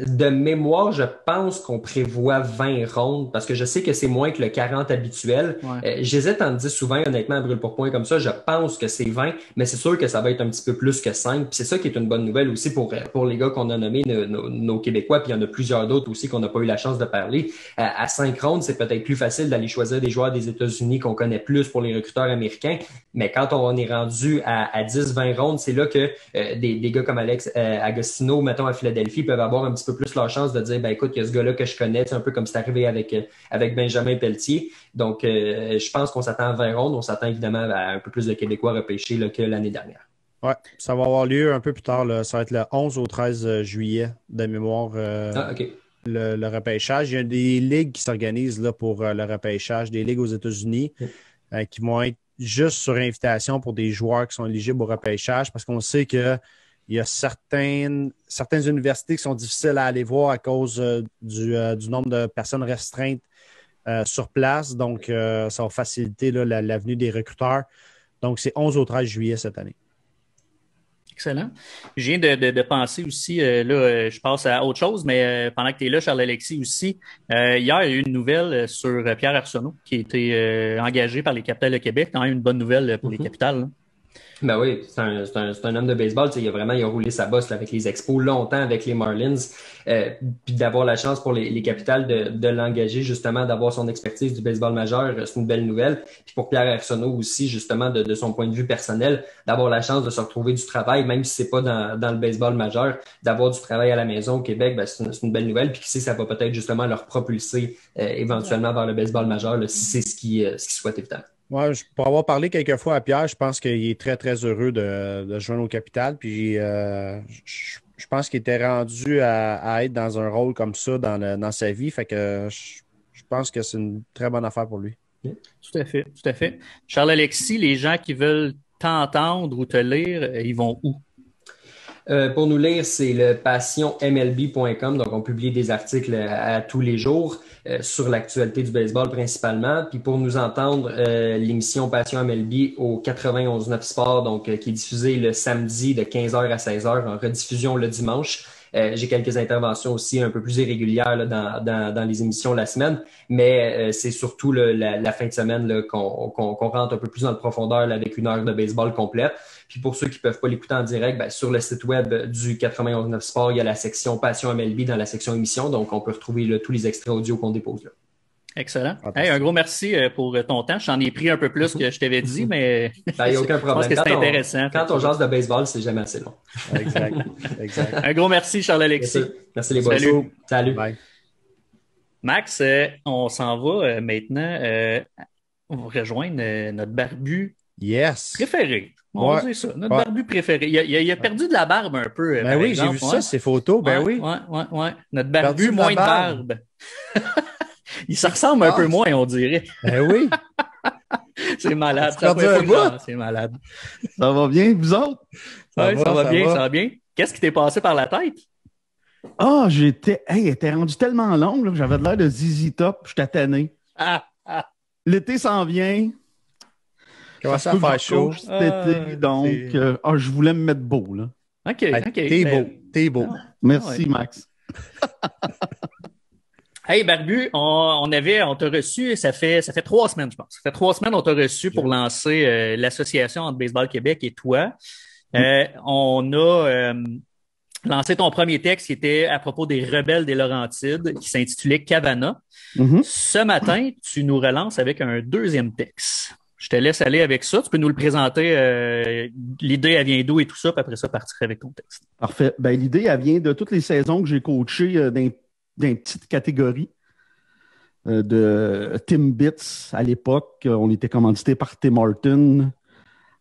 De mémoire, je pense qu'on prévoit 20 rondes parce que je sais que c'est moins que le 40 habituel. Ouais. J'hésite en 10 ou 20, honnêtement, à brûle pour point comme ça. Je pense que c'est 20, mais c'est sûr que ça va être un petit peu plus que 5. Puis c'est ça qui est une bonne nouvelle aussi pour les gars qu'on a nommés, nos Québécois. Puis il y en a plusieurs d'autres aussi qu'on n'a pas eu la chance de parler. À 5 rondes, c'est peut-être plus facile d'aller choisir des joueurs des États-Unis qu'on connaît plus pour les recruteurs américains. Mais quand on est rendu à 10-20 rondes, c'est là que des gars comme Alex Agostino, mettons à Philadelphie, peuvent avoir un petit peu plus leur chance de dire, ben écoute, il y a ce gars-là que je connais, c'est un peu comme c'est arrivé avec Benjamin Pelletier. Donc, je pense qu'on s'attend à 20 rondes. On s'attend évidemment à un peu plus de Québécois repêchés là, que l'année dernière. Oui, ça va avoir lieu un peu plus tard. Là. Ça va être le 11 au 13 juillet de mémoire. OK. Le repêchage. Il y a des ligues qui s'organisent là, pour le repêchage, des ligues aux États-Unis qui vont être juste sur invitation pour des joueurs qui sont éligibles au repêchage parce qu'on sait que il y a certaines universités qui sont difficiles à aller voir à cause du nombre de personnes restreintes sur place. Donc, ça va faciliter là, l'avenue des recruteurs. Donc, c'est 11 au 13 juillet cette année. Excellent. Je viens de penser aussi, là, je passe à autre chose, mais pendant que tu es là, Charles-Alexis aussi, hier, il y a eu une nouvelle sur Pierre Arsenault qui a été engagé par les Capitales de Québec. Quand même une bonne nouvelle pour les Capitales. Là. Ben oui, c'est un homme de baseball. Il a roulé sa bosse là, avec les Expos longtemps avec les Marlins. Puis d'avoir la chance pour les Capitales de l'engager, justement, d'avoir son expertise du baseball majeur, c'est une belle nouvelle. Puis pour Pierre Arsenault aussi, justement, de son point de vue personnel, d'avoir la chance de se retrouver du travail, même si c'est pas dans le baseball majeur, d'avoir du travail à la maison au Québec, ben, c'est une belle nouvelle. Puis qui sait, ça va peut-être justement leur propulser éventuellement vers le baseball majeur, là, si c'est ce qu'ils souhaitent évidemment. Ouais, pour avoir parlé quelques fois à Pierre, je pense qu'il est très, très heureux de se joindre au Capitale. Puis je pense qu'il était rendu à être dans un rôle comme ça dans sa vie. Fait que je pense que c'est une très bonne affaire pour lui. Tout à fait, tout à fait. Charles-Alexis, les gens qui veulent t'entendre ou te lire, ils vont où? Pour nous lire, c'est le passionmlb.com. Donc, on publie des articles à tous les jours sur l'actualité du baseball principalement. Puis pour nous entendre, l'émission Passion MLB au 91.9 Sport, donc qui est diffusée le samedi de 15h à 16h en rediffusion le dimanche. J'ai quelques interventions aussi un peu plus irrégulières là, dans les émissions la semaine, mais c'est surtout la fin de semaine là, qu'on rentre un peu plus dans le profondeur là, avec une heure de baseball complète. Puis pour ceux qui peuvent pas l'écouter en direct, ben, sur le site web du 91.9 Sport, il y a la section Passion MLB dans la section émission, donc on peut retrouver là, tous les extraits audio qu'on dépose là. Excellent. Hey, un gros merci pour ton temps. J'en ai pris un peu plus que je t'avais dit, mais ben, y a aucun problème. Je pense que c'est intéressant. Quand on jase de baseball, c'est jamais assez long. Exact. Un gros merci, Charles-Alexis. Merci les boys. Salut. Bye. Max, on s'en va maintenant. On va rejoindre notre barbu préféré. On va dire ça. Notre barbu préféré. Il a perdu de la barbe un peu. Ben oui, j'ai vu ça, ces photos. Ben oui. Ouais. Notre barbu, moins de barbe. Il se ressemble un peu moins, on dirait. Ben oui. C'est malade. C'est malade. Ça va bien, vous autres? Ça va bien. Qu'est-ce qui t'est passé par la tête? Ah, elle était rendue tellement longue, là, que j'avais de l'air de ZZ Top, je tanné. L'été s'en vient. Commence à faire chaud. Cet été, donc, je voulais me mettre beau, là. OK. T'es beau. Merci, Max. Hey, Barbu, on t'a reçu, ça fait 3 semaines, je pense. Ça fait 3 semaines qu'on t'a reçu pour lancer l'association entre Baseball Québec et toi. On a lancé ton premier texte qui était à propos des rebelles des Laurentides, qui s'intitulait Cavana. Ce matin, tu nous relances avec un deuxième texte. Je te laisse aller avec ça. Tu peux nous le présenter, l'idée, elle vient d'où et tout ça, puis après ça, partir avec ton texte. Parfait. Ben, l'idée, elle vient de toutes les saisons que j'ai coachées d'une petite catégorie de Timbits à l'époque. On était commandité par Tim Hortons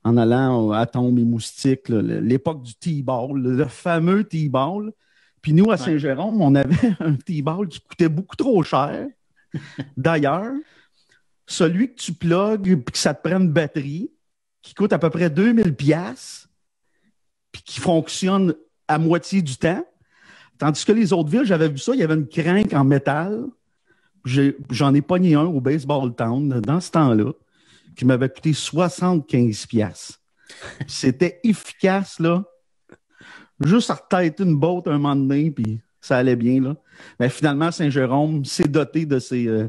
en allant à Tombe et Moustique, l'époque du T-ball, le fameux T-ball. Puis nous, à Saint-Jérôme, on avait un T-ball qui coûtait beaucoup trop cher. D'ailleurs, celui que tu plugues et que ça te prend une batterie qui coûte à peu près 2000$ puis qui fonctionne à moitié du temps. Tandis que les autres villes, j'avais vu ça, il y avait une crinque en métal. J'en ai pogné un au Baseball Town dans ce temps-là qui m'avait coûté 75$. C'était efficace, là. Juste à retêter une botte un moment donné, puis ça allait bien, là. Mais finalement, Saint-Jérôme s'est doté de ces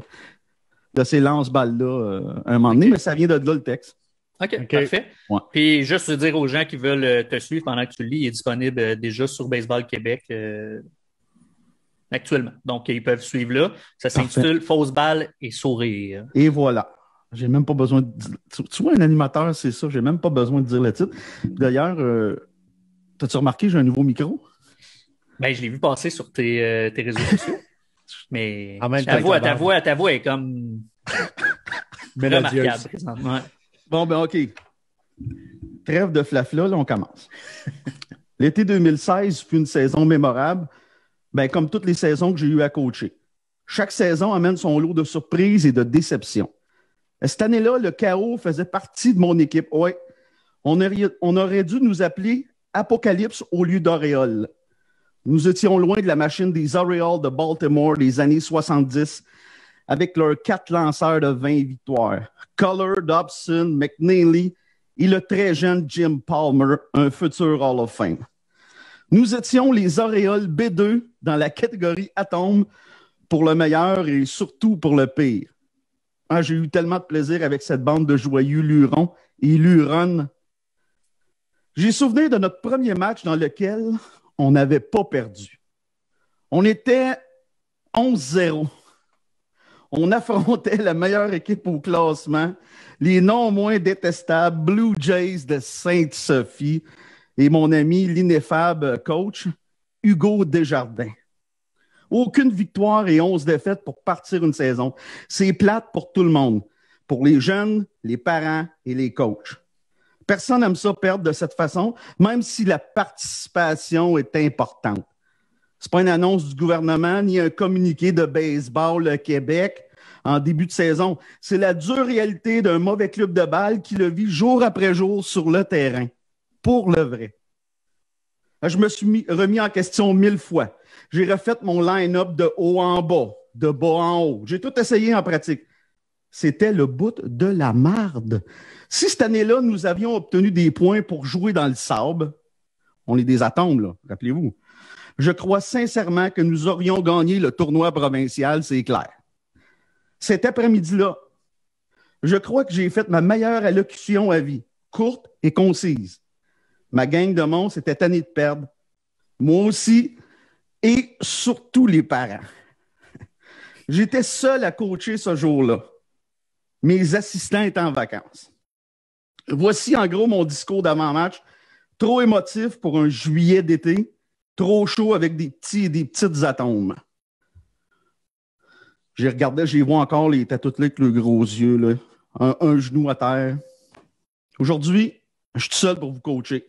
lance-balles-là un moment donné, mais ça vient de là, le texte. OK, parfait. Ouais. Puis juste dire aux gens qui veulent te suivre pendant que tu le lis, il est disponible déjà sur Baseball Québec actuellement. Donc, ils peuvent suivre là. Ça s'intitule Fausse balle et sourire. Et voilà. J'ai même pas besoin de... Tu vois, un animateur, c'est ça. J'ai même pas besoin de dire le titre. D'ailleurs, t'as-tu remarqué, j'ai un nouveau micro? Ben, je l'ai vu passer sur tes réseaux sociaux. Mais ta voix est comme remarquable présentement. Bon, ben OK. Trêve de flafla, là, on commence. L'été 2016 fut une saison mémorable, ben, comme toutes les saisons que j'ai eu à coacher. Chaque saison amène son lot de surprises et de déceptions. Cette année-là, le chaos faisait partie de mon équipe. Ouais, on aurait dû nous appeler Apocalypse au lieu d'Auréole. Nous étions loin de la machine des Orioles de Baltimore des années 70 avec leurs 4 lanceurs de 20 victoires. Culler, Dobson, McNeely et le très jeune Jim Palmer, un futur Hall of Fame. Nous étions les Orioles B2 dans la catégorie Atome pour le meilleur et surtout pour le pire. J'ai eu tellement de plaisir avec cette bande de joyeux lurons et luronnes. J'ai souvenir de notre premier match dans lequel on n'avait pas perdu. On était 11-0. On affrontait la meilleure équipe au classement, les non moins détestables Blue Jays de Sainte-Sophie et mon ami l'ineffable coach Hugo Desjardins. Aucune victoire et 11 défaites pour partir une saison. C'est plate pour tout le monde, pour les jeunes, les parents et les coachs. Personne n'aime ça perdre de cette façon, même si la participation est importante. C'est pas une annonce du gouvernement ni un communiqué de Baseball Québec en début de saison. C'est la dure réalité d'un mauvais club de balle qui le vit jour après jour sur le terrain. Pour le vrai. Je me suis remis en question 1000 fois. J'ai refait mon line-up de haut en bas, de bas en haut. J'ai tout essayé en pratique. C'était le bout de la marde. Si cette année-là, nous avions obtenu des points pour jouer dans le sable, on est des atomes, là, rappelez-vous. Je crois sincèrement que nous aurions gagné le tournoi provincial, c'est clair. Cet après-midi-là, je crois que j'ai fait ma meilleure allocution à vie, courte et concise. Ma gang de monstres était tannée de perdre. Moi aussi, et surtout les parents. J'étais seul à coacher ce jour-là. Mes assistants étaient en vacances. Voici en gros mon discours d'avant-match. Trop émotif pour un juillet d'été, trop chaud avec des petits et des petites atomes. J'ai regardé, j'ai vu encore les tatoues avec le gros yeux, là. Un genou à terre. Aujourd'hui, je suis seul pour vous coacher.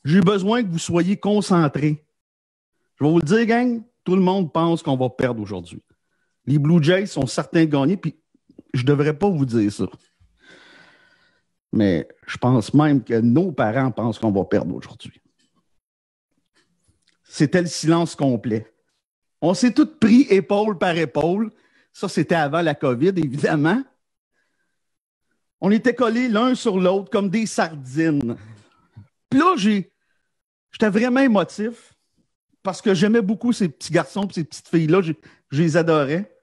J'ai besoin que vous soyez concentrés. Je vais vous le dire, gang, tout le monde pense qu'on va perdre aujourd'hui. Les Blue Jays sont certains de gagner, puis je ne devrais pas vous dire ça. Mais je pense même que nos parents pensent qu'on va perdre aujourd'hui. C'était le silence complet. On s'est tous pris épaule par épaule. Ça, c'était avant la COVID, évidemment. On était collés l'un sur l'autre comme des sardines. Puis là, j'étais vraiment émotif parce que j'aimais beaucoup ces petits garçons et ces petites filles-là. Je les adorais.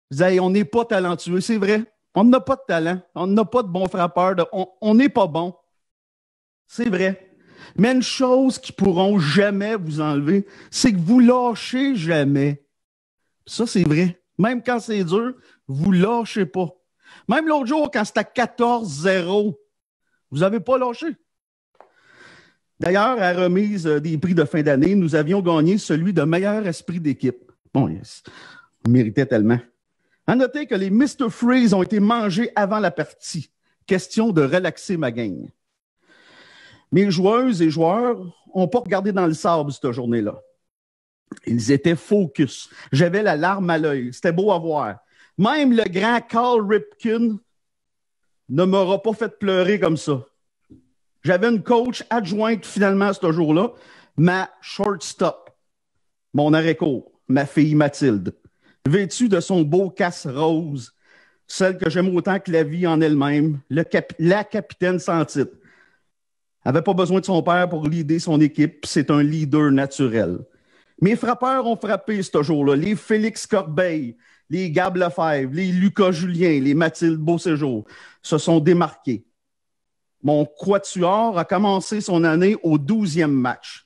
Je disais, hey, on n'est pas talentueux, c'est vrai. On n'a pas de talent. On n'a pas de bons frappeurs. On n'est pas bon. C'est vrai. Mais une chose qu'ils ne pourront jamais vous enlever, c'est que vous lâchez jamais. Ça, c'est vrai. Même quand c'est dur, vous ne lâchez pas. Même l'autre jour, quand c'était 14-0, vous n'avez pas lâché. D'ailleurs, à la remise des prix de fin d'année, nous avions gagné celui de meilleur esprit d'équipe. Bon, yes, on méritait tellement. À noter que les Mr. Freeze ont été mangés avant la partie. Question de relaxer ma gang. Mes joueuses et joueurs n'ont pas regardé dans le sable cette journée-là. Ils étaient focus. J'avais la larme à l'œil. C'était beau à voir. Même le grand Carl Ripken ne m'aura pas fait pleurer comme ça. J'avais une coach adjointe finalement ce jour-là, ma shortstop, mon arrêt-court, ma fille Mathilde, vêtue de son beau casse rose, celle que j'aime autant que la vie en elle-même, la capitaine sans titre. Elle n'avait pas besoin de son père pour leader son équipe, c'est un leader naturel. Mes frappeurs ont frappé ce jour-là, les Félix Corbeil, les Gab Lefebvre, les Lucas Julien, les Mathilde Beauséjour se sont démarqués. Mon quatuor a commencé son année au 12e match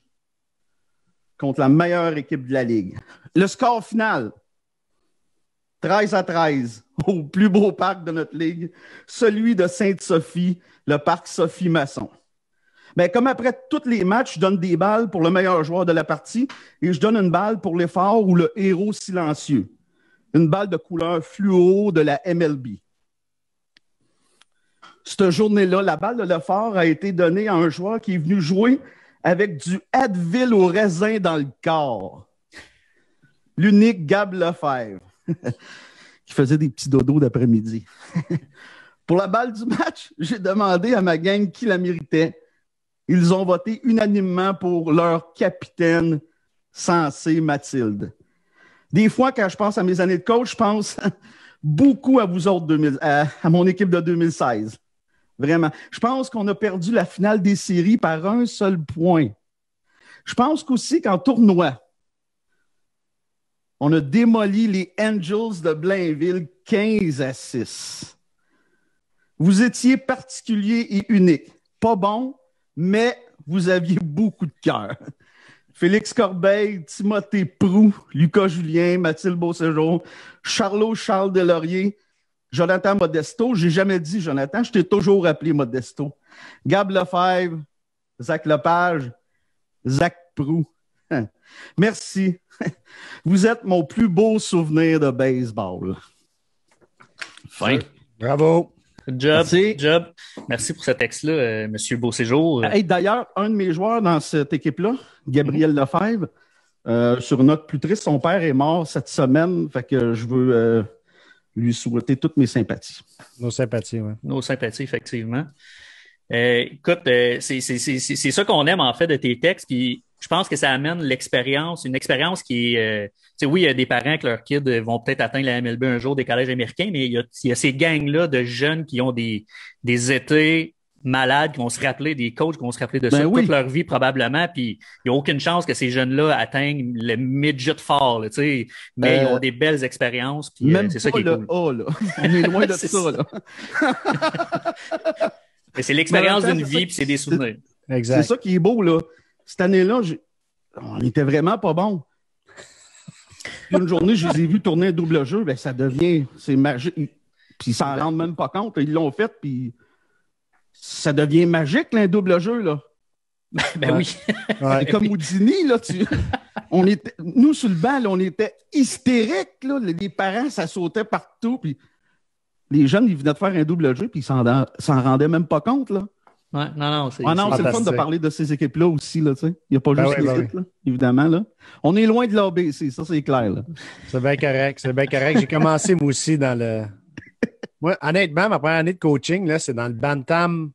contre la meilleure équipe de la Ligue. Le score final, 13-13, au plus beau parc de notre Ligue, celui de Sainte-Sophie, le parc Sophie-Masson. Mais comme après tous les matchs, je donne des balles pour le meilleur joueur de la partie et je donne une balle pour l'effort ou le héros silencieux. Une balle de couleur fluo de la MLB. Cette journée-là, la balle de l'effort a été donnée à un joueur qui est venu jouer avec du Advil au raisin dans le corps. L'unique Gab Lefebvre, qui faisait des petits dodos d'après-midi. Pour la balle du match, j'ai demandé à ma gang qui la méritait. Ils ont voté unanimement pour leur capitaine sensé Mathilde. Des fois, quand je pense à mes années de coach, je pense beaucoup à vous autres, à mon équipe de 2016. Vraiment. Je pense qu'on a perdu la finale des séries par un seul point. Je pense qu'aussi qu'en tournoi, on a démoli les Angels de Blainville 15-6. Vous étiez particulier et unique. Pas bon, mais vous aviez beaucoup de cœur. Félix Corbeil, Timothée Proulx, Lucas Julien, Mathilde Beauséjour, Charles Delaurier, Jonathan Modesto. J'ai jamais dit Jonathan, je t'ai toujours appelé Modesto. Gab Lefebvre, Zach Lepage, Zach Proulx. Merci. Vous êtes mon plus beau souvenir de baseball. Fin. Bravo. Good job. Merci. Good job. Merci pour ce texte-là, M. Beauséjour. Hey, d'ailleurs, un de mes joueurs dans cette équipe-là, Gabriel Lefebvre, sur une note plus triste, son père est mort cette semaine. Fait que je veux lui souhaiter toutes mes sympathies. Nos sympathies, oui. Nos sympathies, effectivement. Écoute, c'est ça qu'on aime en fait de tes textes. Puis je pense que ça amène l'expérience, une expérience qui est, oui, il y a des parents que leurs kids vont peut-être atteindre la MLB un jour, des collèges américains, mais il y a ces gangs-là de jeunes qui ont des étés malades qui vont se rappeler, des coachs qui vont se rappeler de Ben ça oui. toute leur vie probablement, puis il n'y a aucune chance que ces jeunes-là atteignent le midget fort, là, tu sais, mais ils ont des belles expériences, puis Même c'est ça pas qui est le cool. A, là. On est loin de C'est ça, là. Mais c'est l'expérience Mais en d'une même temps, vie, puis c'est des souvenirs. C'est Exact. ça qui est beau, là. Cette année-là, on était vraiment pas bons. Puis une journée, je les ai vus tourner un double jeu, ben ça devient, c'est magique. Puis ils s'en rendent même pas compte. Ils l'ont fait, puis ça devient magique, là, un double jeu, là. Ben oui. Ouais. C'est comme Houdini, là. Nous, sur le banc, là, on était hystériques, là. Les parents, ça sautait partout, puis les jeunes, ils venaient de faire un double jeu, puis ils s'en rendaient même pas compte, là. Ouais, non, c'est Ah non, c'est le fun fantastique. de parler de ces équipes-là aussi, là, tu sais. Il n'y a pas Ben juste oui, les ben équipes, là, évidemment, là. On est loin de l'ABC, ça, c'est clair, là. C'est bien correct. C'est bien correct. J'ai commencé, moi aussi, dans le. Moi, honnêtement, ma première année de coaching, là, c'est dans le Bantam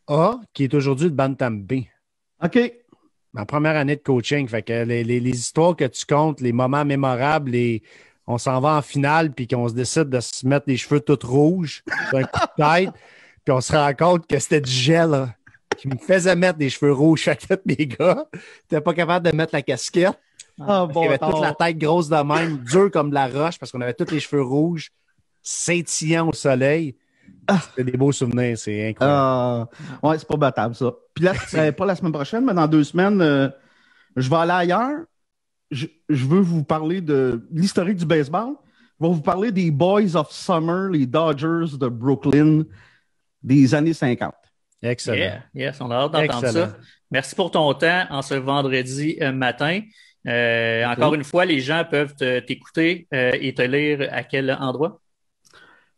A, qui est aujourd'hui le Bantam B. OK. Ma première année de coaching. Fait que les histoires que tu comptes, les moments mémorables, on s'en va en finale, puis qu'on se décide de se mettre les cheveux tout rouges, d'un coup de tête, puis on se rend compte que c'était du gel, là, qui me faisait mettre des cheveux rouges chacun de mes gars. T'étais pas capable de mettre la casquette. Ah, Parce qu'il avait toute la tête grosse de même, dure comme de la roche, parce qu'on avait tous les cheveux rouges, scintillant au soleil. C'était des beaux souvenirs, c'est incroyable. Ouais, c'est pas battable, ça. Puis là, pas la semaine prochaine, mais dans 2 semaines, je vais aller ailleurs. Je veux vous parler de l'historique du baseball. Je vais vous parler des Boys of Summer, les Dodgers de Brooklyn des années 50. Excellent. Yeah, yes, on a hâte d'entendre Excellent. ça. Merci pour ton temps en ce vendredi matin. Encore une fois, les gens peuvent t'écouter et te lire à quel endroit?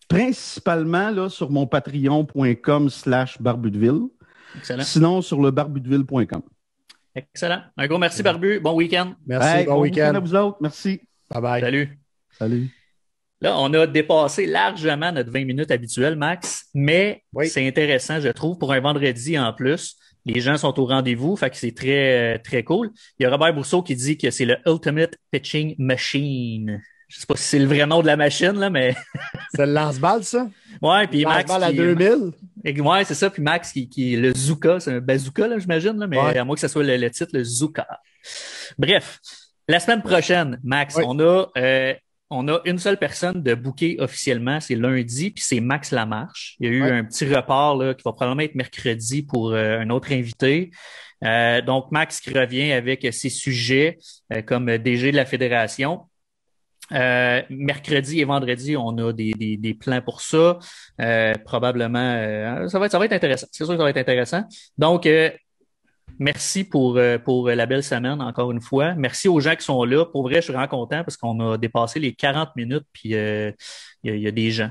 Principalement là, sur mon patreon.com/barbudeville. Excellent. Sinon, sur le barbudeville.com. Excellent. Un gros merci, Barbu. Bon week-end. Merci, Hey, bon week-end. à vous autres. Merci. Bye-bye. Salut. Salut. Là, on a dépassé largement notre 20 minutes habituelle, Max, mais Oui. c'est intéressant, je trouve, pour un vendredi en plus. Les gens sont au rendez-vous, fait que c'est très, très cool. Il y a Robert Bourseau qui dit que c'est le Ultimate Pitching Machine. Je sais pas si c'est le vrai nom de la machine, là, mais... C'est le lance-balle, ça? Ouais, puis Max... Lance-balle à 2000? Ouais, c'est ça. Puis Max, qui est le Zuka, c'est un bazooka, là, j'imagine, là, mais Ouais. à moins que ce soit le titre, le Zuka. Bref, la semaine prochaine, Max, Oui. on a une seule personne de booker officiellement, c'est lundi, puis c'est Max Lamarche. Il y a eu Ouais. un petit report là, qui va probablement être mercredi pour un autre invité. Donc, Max qui revient avec ses sujets comme DG de la Fédération. Mercredi et vendredi, on a des plans pour ça. Probablement, ça va être intéressant. C'est sûr que ça va être intéressant. Donc, merci pour la belle semaine, encore une fois. Merci aux gens qui sont là. Pour vrai, je suis vraiment content parce qu'on a dépassé les 40 minutes, puis il y a des gens,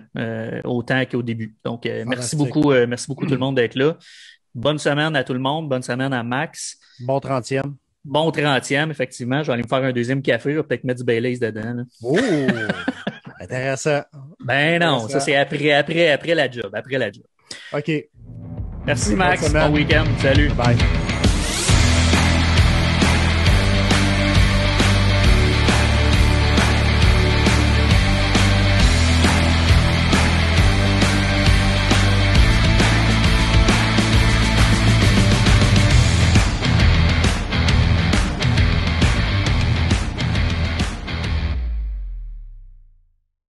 autant qu'au début. Donc, merci beaucoup tout le monde d'être là. Bonne semaine à tout le monde. Bonne semaine à Max. Bon 30e. Bon 30e, effectivement. Je vais aller me faire un deuxième café. Je vais peut-être mettre du Baileys dedans. Là. Oh! Intéressant. Ben non, ça c'est après la job. OK. Merci Max. Bonne semaine. Bon week-end. Salut. Bye.